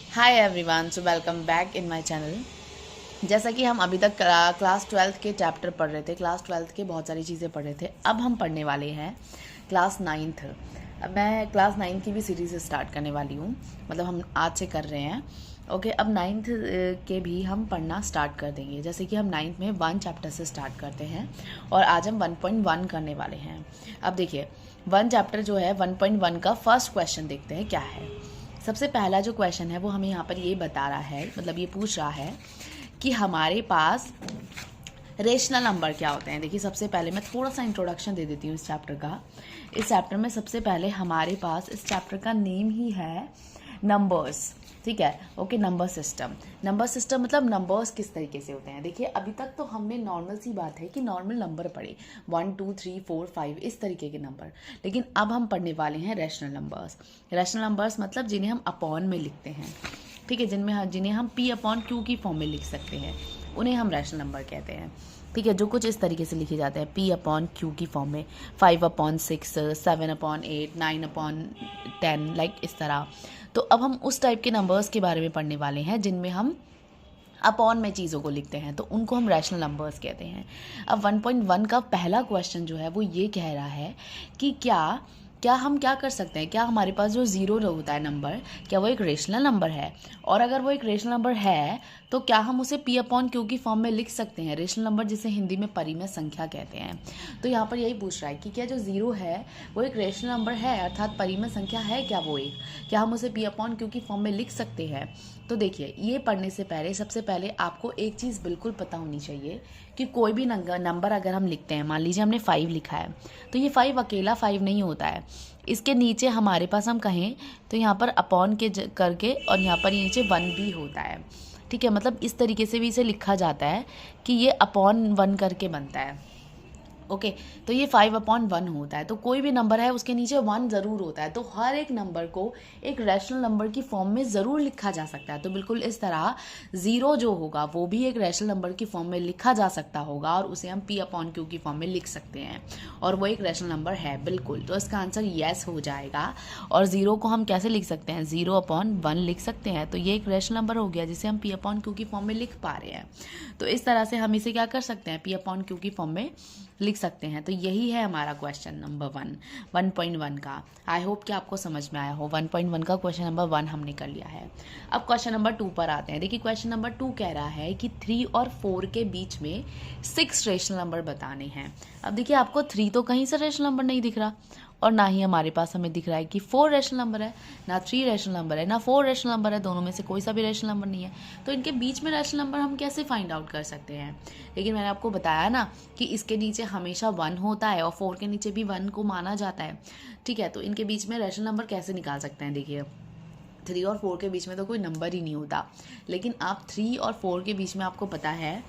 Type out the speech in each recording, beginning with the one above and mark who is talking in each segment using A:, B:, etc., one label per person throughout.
A: Hi everyone, so welcome back in my channel. जैसा कि हम अभी तक क्लास 12th के चैप्टर पढ़ रहे थे, क्लास 12th के बहुत सारी चीज़ें पढ़ रहे थे। अब हम पढ़ने वाले हैं क्लास 9th। अब मैं क्लास 9th की भी सीरीज़ स्टार्ट करने वाली हूँ, मतलब हम आज से कर रहे हैं। ओके, अब 9th के भी हम पढ़ना स्टार्ट कर देंगे। जैसे कि हम 9th में 1 चैप्टर से स्टार्ट करते हैं और आज हम 1.1 करने वाले हैं। अब देखिए, 1 चैप्टर जो है 1.1 का फर्स्ट क्वेश्चन देखते हैं क्या है। सबसे पहला जो क्वेश्चन है वो हमें यहाँ पर ये बता रहा है, मतलब ये पूछ रहा है कि हमारे पास रेशनल नंबर क्या होते हैं। देखिए, सबसे पहले मैं थोड़ा सा इंट्रोडक्शन दे देती हूँ इस चैप्टर का। इस चैप्टर में सबसे पहले हमारे पास, इस चैप्टर का नेम ही है नंबर्स, ठीक है। Okay, number system. Number system मतलब नंबर्स किस तरीके से होते हैं। देखिए, अभी तक तो हमने नॉर्मल सी बात है कि नॉर्मल नंबर पढ़े, 1 2 3 4 5 इस तरीके के नंबर। लेकिन अब हम पढ़ने वाले हैं रैशनल नंबर्स। रैशनल नंबर्स मतलब जिन्हें हम अपॉन में लिखते हैं, ठीक है, जिन्हें हम पी अपॉन क्यू की फॉर्म में लिख सकते हैं, उन्हें हम रैशनल नंबर कहते हैं। ठीक है, जो कुछ इस तरीके से लिखे जाते हैं पी अपॉन क्यू की फॉर्म में, 5/6, 7/8, 9/10, लाइक इस तरह। तो अब हम उस टाइप के नंबर्स के बारे में पढ़ने वाले हैं जिनमें हम अपॉन में चीज़ों को लिखते हैं, तो उनको हम रैशनल नंबर्स कहते हैं। अब 1.1 का पहला क्वेश्चन जो है वो ये कह रहा है कि क्या हम क्या कर सकते हैं, क्या हमारे पास जो ज़ीरो होता है नंबर, क्या वो एक रेशनल नंबर है। और अगर वो एक रेशनल नंबर है तो क्या हम उसे पी अपॉन क्यू की फॉर्म में लिख सकते हैं। रेशनल नंबर जिसे हिंदी में परिमेय संख्या कहते हैं। तो यहाँ पर यही पूछ रहा है कि क्या जो ज़ीरो है वो एक रेशनल नंबर है, अर्थात परिमेय संख्या है क्या वो एक, क्या हम उसे पी अपॉन क्यू की फॉर्म में लिख सकते हैं। तो देखिए, ये पढ़ने से पहले सबसे पहले आपको एक चीज़ बिल्कुल पता होनी चाहिए कि कोई भी नंबर अगर हम लिखते हैं, मान लीजिए हमने 5 लिखा है, तो ये 5 अकेला 5 नहीं होता है। इसके नीचे हमारे पास हम कहें तो यहाँ पर अपॉन के करके और यहाँ पर नीचे 1 भी होता है, ठीक है। मतलब इस तरीके से भी इसे लिखा जाता है कि ये अपॉन 1 करके बनता है। ओके, तो ये 5/1 होता है। तो कोई भी नंबर है उसके नीचे 1 ज़रूर होता है। तो हर एक नंबर को एक रैशनल नंबर की फॉर्म में ज़रूर लिखा जा सकता है। तो बिल्कुल इस तरह ज़ीरो जो होगा वो भी एक रैशनल नंबर की फॉर्म में लिखा जा सकता होगा और उसे हम पी अपॉन क्यू की फॉर्म में लिख सकते हैं और वो एक रैशनल नंबर है बिल्कुल। तो इसका आंसर येस हो जाएगा। और ज़ीरो को हम कैसे लिख सकते हैं, 0/1 लिख सकते हैं। तो ये एक रैशनल नंबर हो गया जिसे हम पी अपॉन क्यू की फॉर्म में लिख पा रहे हैं। तो इस तरह से हम इसे क्या कर सकते हैं, पी अपॉन क्यू की फॉर्म में लिख सकते हैं। तो यही है हमारा क्वेश्चन नंबर 1.1 का। आई होप कि आपको समझ में आया हो। 1.1 का क्वेश्चन नंबर 1 हमने कर लिया है। अब क्वेश्चन नंबर 2 पर आते हैं। देखिए, क्वेश्चन नंबर 2 कह रहा है कि 3 और 4 के बीच में 6 रेशनल नंबर बताने हैं। अब देखिए, आपको 3 तो कहीं से रेशनल नंबर नहीं दिख रहा और ना ही हमारे पास हमें दिख रहा है कि 4 रेशनल नंबर है, ना 3 रेशनल नंबर है, ना 4 रेशनल नंबर है। दोनों में से कोई सा भी रेशनल नंबर नहीं है। तो इनके बीच में रेशनल नंबर हम कैसे फाइंड आउट कर सकते हैं। लेकिन मैंने आपको बताया ना कि इसके नीचे हमेशा 1 होता है और 4 के नीचे भी 1 को माना जाता है, ठीक है। तो इनके बीच में रेशनल नंबर कैसे निकाल सकते हैं। देखिए, 3 और 4 के बीच में तो कोई नंबर ही नहीं होता, लेकिन आप 3 और 4 के बीच में आपको पता है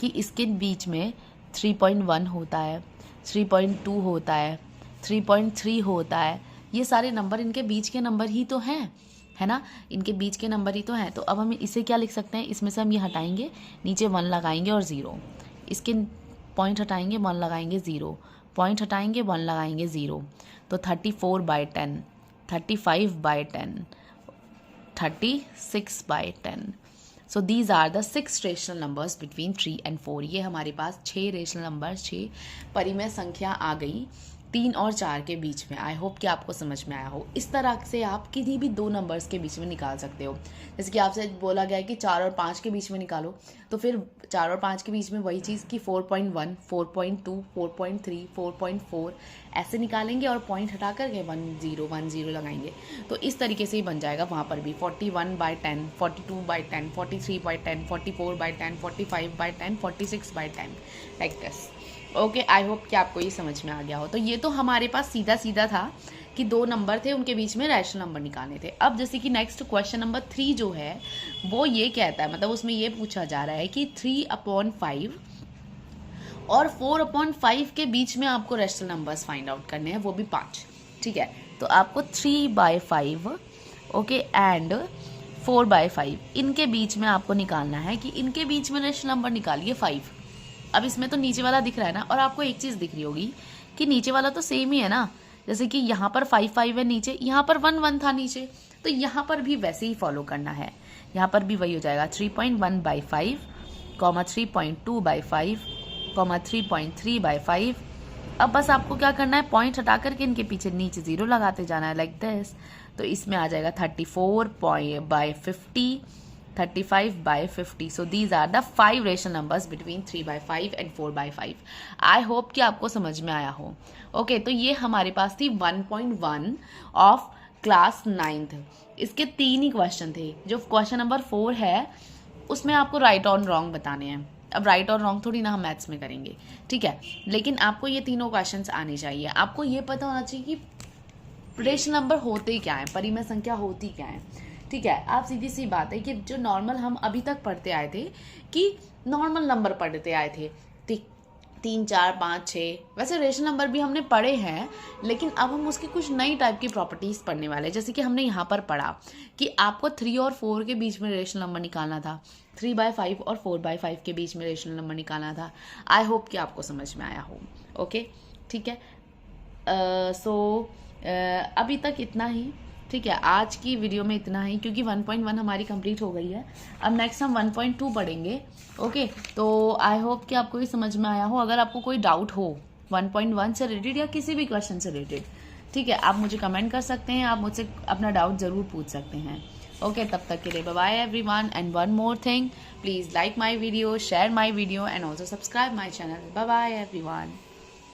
A: कि इसके बीच में 3.1 होता है, 3.2 होता है, 3.3 होता है। ये सारे नंबर इनके बीच के नंबर ही तो हैं, है ना, इनके बीच के नंबर ही तो हैं। तो अब हम इसे क्या लिख सकते हैं, इसमें से हम ये हटाएंगे, नीचे 1 लगाएंगे और 0, इसके पॉइंट हटाएंगे, 1 लगाएंगे, 0 पॉइंट हटाएंगे, 1 लगाएंगे, 0। तो 34/10, 35/10, 36/10। So these are the 6 rational numbers between 3 and 4। ये हमारे पास 6 रेशनल नंबर्स, 6 परिमेय संख्या आ गई 3 और 4 के बीच में। आई होप कि आपको समझ में आया हो। इस तरह से आप किसी भी 2 नंबर्स के बीच में निकाल सकते हो। जैसे कि आपसे बोला गया है कि 4 और 5 के बीच में निकालो, तो फिर 4 और 5 के बीच में वही चीज़ कि 4.1, 4.2, 4.3, 4.4 ऐसे निकालेंगे और पॉइंट हटा करके 1 0 लगाएंगे। तो इस तरीके से ही बन जाएगा वहाँ पर भी 41/10, 42/10, 43/10, 44/10, 45/10, 46/10, like this. Okay, I hope कि आपको ये समझ में आ गया हो। तो ये तो हमारे पास सीधा सीधा था कि 2 नंबर थे, उनके बीच में रैशनल नंबर निकालने थे। अब जैसे कि नेक्स्ट क्वेश्चन नंबर 3 जो है वो ये कहता है, मतलब उसमें ये पूछा जा रहा है कि 3/5 और 4/5 के बीच में आपको रैशनल नंबर्स फाइंड आउट करने हैं, वो भी 5, ठीक है। तो आपको 3/5 ओके एंड 4/5 इनके बीच में आपको निकालना है कि इनके बीच में रैशनल नंबर निकालिए 5। अब इसमें तो नीचे वाला दिख रहा है ना, और आपको एक चीज़ दिख रही होगी कि नीचे वाला तो सेम ही है ना। जैसे कि यहाँ पर 5 5 है नीचे, यहाँ पर 1 1 था नीचे, तो यहाँ पर भी वैसे ही फॉलो करना है। यहाँ पर भी वही हो जाएगा 3.1/5, 3.2/5, 3.3/5। अब बस आपको क्या करना है, पॉइंट हटा करके इनके पीछे नीचे 0 लगाते जाना है, लाइक दिस। तो इसमें आ जाएगा 34/50, 35/50। So these are the 5 rational numbers between 3/5 and 4/5। I hope कि आपको समझ में आया हो। ओके, तो ये हमारे पास थी 1.1 ऑफ क्लास 9th। इसके 3 ही क्वेश्चन थे। जो क्वेश्चन नंबर 4 है उसमें आपको राइट और रॉन्ग बताने हैं। अब राइट और रॉन्ग थोड़ी ना हम मैथ्स में करेंगे, ठीक है, लेकिन आपको ये तीनों क्वेश्चंस आने चाहिए। आपको ये पता होना चाहिए कि रेशनल नंबर होते क्या है, परिमेय संख्या होती क्या है, ठीक है। आप सीधी सी बात है कि जो नॉर्मल हम अभी तक पढ़ते आए थे कि नॉर्मल नंबर पढ़ते आए थे 3, 4, 5, 6, वैसे रेशनल नंबर भी हमने पढ़े हैं, लेकिन अब हम उसकी कुछ नई टाइप की प्रॉपर्टीज पढ़ने वाले हैं। जैसे कि हमने यहाँ पर पढ़ा कि आपको 3 और 4 के बीच में रेशनल नंबर निकालना था, 3/5 और 4/5 के बीच में रेशनल नंबर निकालना था। आई होप कि आपको समझ में आया हो। ओके, ठीक है। अभी तक इतना ही, ठीक है। आज की वीडियो में इतना ही, क्योंकि 1.1 हमारी कंप्लीट हो गई है। अब नेक्स्ट हम 1.2 पढ़ेंगे। ओके, तो आई होप कि आपको ये समझ में आया हो। अगर आपको कोई डाउट हो 1.1 से रिलेटेड या किसी भी क्वेश्चन से रिलेटेड, ठीक है, आप मुझे कमेंट कर सकते हैं, आप मुझसे अपना डाउट ज़रूर पूछ सकते हैं। ओके, तब तक के लिए bye bye everyone, and one more thing, please like my video, share my video and also subscribe my channel. Bye bye everyone.